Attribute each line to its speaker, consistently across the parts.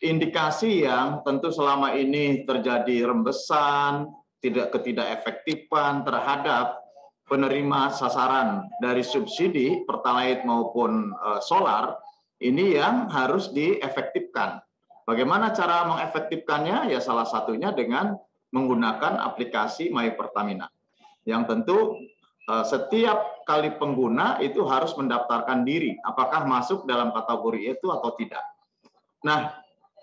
Speaker 1: indikasi yang tentu selama ini terjadi rembesan, ketidakefektifan terhadap penerima sasaran dari subsidi Pertalite maupun solar, ini yang harus diefektifkan. Bagaimana cara mengefektifkannya? Ya salah satunya dengan menggunakan aplikasi My Pertamina. Yang tentu setiap kali pengguna itu harus mendaftarkan diri, apakah masuk dalam kategori itu atau tidak. Nah,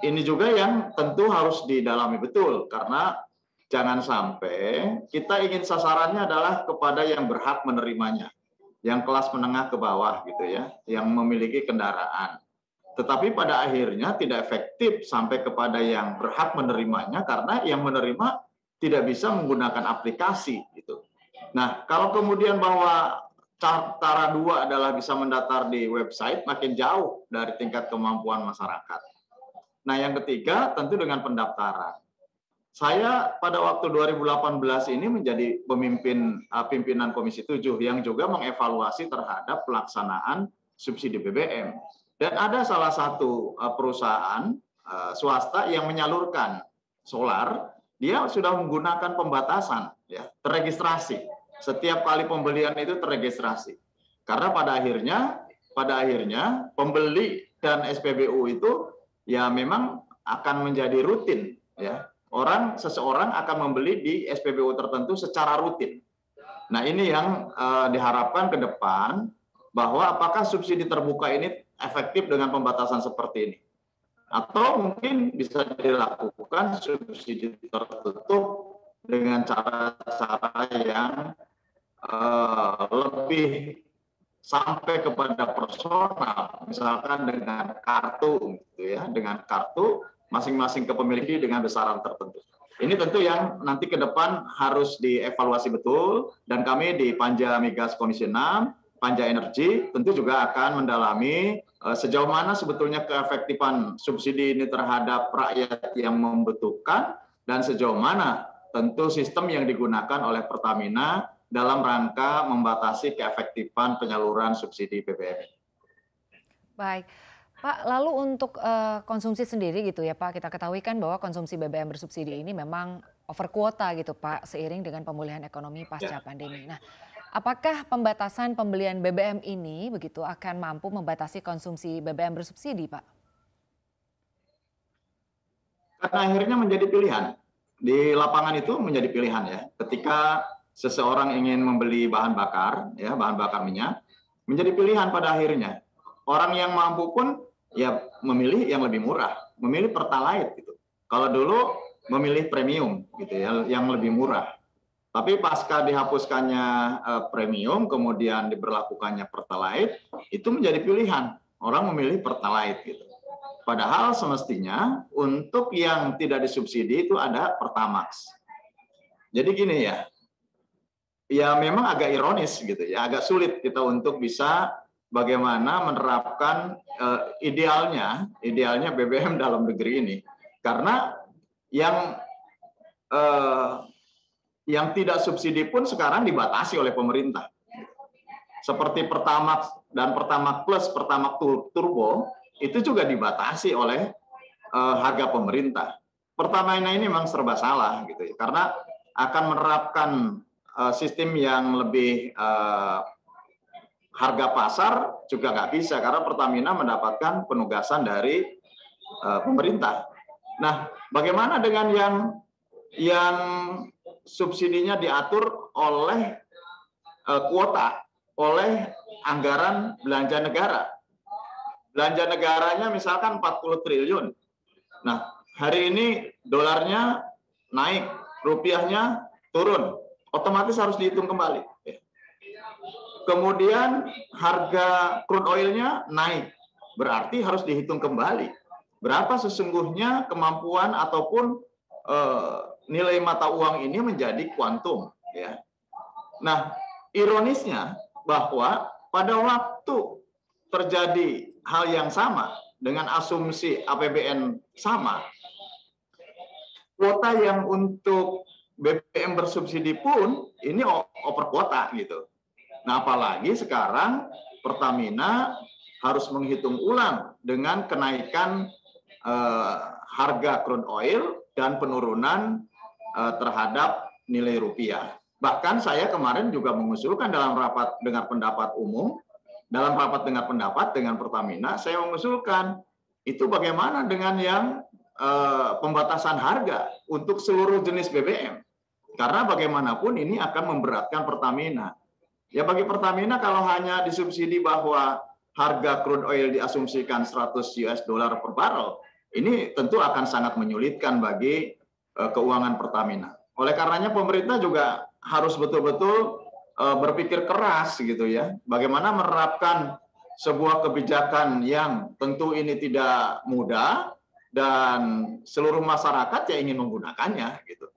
Speaker 1: ini juga yang tentu harus didalami betul, karena jangan sampai kita ingin sasarannya adalah kepada yang berhak menerimanya, yang kelas menengah ke bawah gitu ya, yang memiliki kendaraan. Tetapi pada akhirnya tidak efektif sampai kepada yang berhak menerimanya, karena yang menerima tidak bisa menggunakan aplikasi gitu. Nah, kalau kemudian bahwa cara dua adalah bisa mendaftar di website, makin jauh dari tingkat kemampuan masyarakat. Nah, yang ketiga tentu dengan pendaftaran. Saya pada waktu 2018 ini menjadi pimpinan Komisi 7 yang juga mengevaluasi terhadap pelaksanaan subsidi BBM. Dan ada salah satu perusahaan swasta yang menyalurkan solar, dia sudah menggunakan pembatasan, ya, terregistrasi. Setiap kali pembelian itu terregistrasi. Karena pada akhirnya pembeli dan SPBU itu ya memang akan menjadi rutin, ya. Seseorang akan membeli di SPBU tertentu secara rutin. Nah, ini yang diharapkan ke depan, bahwa apakah subsidi terbuka ini efektif dengan pembatasan seperti ini. Atau mungkin bisa dilakukan subsidi tertutup dengan cara-cara yang lebih sampai kepada personal, misalkan dengan kartu, gitu ya, dengan kartu masing-masing kepemiliki dengan besaran tertentu. Ini tentu yang nanti ke depan harus dievaluasi betul, dan kami di Panja Migas Komisi 6, Panja Energi, tentu juga akan mendalami sejauh mana sebetulnya keefektifan subsidi ini terhadap rakyat yang membutuhkan, dan sejauh mana tentu sistem yang digunakan oleh Pertamina dalam rangka membatasi keefektifan penyaluran subsidi BBM.
Speaker 2: Baik, Pak, lalu untuk konsumsi sendiri gitu ya Pak, kita ketahui kan bahwa konsumsi BBM bersubsidi ini memang over kuota gitu Pak, seiring dengan pemulihan ekonomi pasca pandemi. Nah, apakah pembatasan pembelian BBM ini begitu akan mampu membatasi konsumsi BBM bersubsidi Pak?
Speaker 1: Karena akhirnya menjadi pilihan. Di lapangan itu menjadi pilihan ya. Ketika seseorang ingin membeli bahan bakar, ya, bahan bakar minyak, menjadi pilihan pada akhirnya. Orang yang mampu pun ya memilih yang lebih murah, memilih Pertalite gitu. Kalau dulu memilih premium gitu ya, yang lebih murah. Tapi pasca dihapuskannya premium, kemudian diberlakukannya Pertalite, itu menjadi pilihan. Orang memilih Pertalite gitu. Padahal semestinya untuk yang tidak disubsidi itu ada Pertamax. Jadi gini ya, ya memang agak ironis gitu ya, agak sulit kita untuk bisa bagaimana menerapkan idealnya BBM dalam negeri ini, karena yang tidak subsidi pun sekarang dibatasi oleh pemerintah, seperti Pertamax dan Pertamax Plus, Pertamax Turbo itu juga dibatasi oleh harga pemerintah. Pertamina ini memang serba salah gitu ya, karena akan menerapkan sistem yang lebih harga pasar juga nggak bisa, karena Pertamina mendapatkan penugasan dari pemerintah. Nah, bagaimana dengan yang subsidinya diatur oleh kuota, oleh anggaran belanja negara? Belanja negaranya misalkan 40 triliun. Nah, hari ini dolarnya naik, rupiahnya turun, otomatis harus dihitung kembali. Kemudian harga crude oilnya naik, berarti harus dihitung kembali. Berapa sesungguhnya kemampuan ataupun nilai mata uang ini menjadi kuantum. Ya. Nah, ironisnya bahwa pada waktu terjadi hal yang sama dengan asumsi APBN sama, kuota yang untuk BBM bersubsidi pun ini over kuota gitu. Nah, apalagi sekarang Pertamina harus menghitung ulang dengan kenaikan harga crude oil dan penurunan terhadap nilai rupiah. Bahkan saya kemarin juga mengusulkan dalam rapat dengar pendapat umum, dalam rapat dengar pendapat dengan Pertamina, saya mengusulkan itu bagaimana dengan yang pembatasan harga untuk seluruh jenis BBM. Karena bagaimanapun ini akan memberatkan Pertamina. Ya bagi Pertamina kalau hanya disubsidi bahwa harga crude oil diasumsikan 100 US dollar per barrel, ini tentu akan sangat menyulitkan bagi keuangan Pertamina. Oleh karenanya pemerintah juga harus betul-betul berpikir keras gitu ya. Bagaimana menerapkan sebuah kebijakan yang tentu ini tidak mudah dan seluruh masyarakat yang ingin menggunakannya gitu.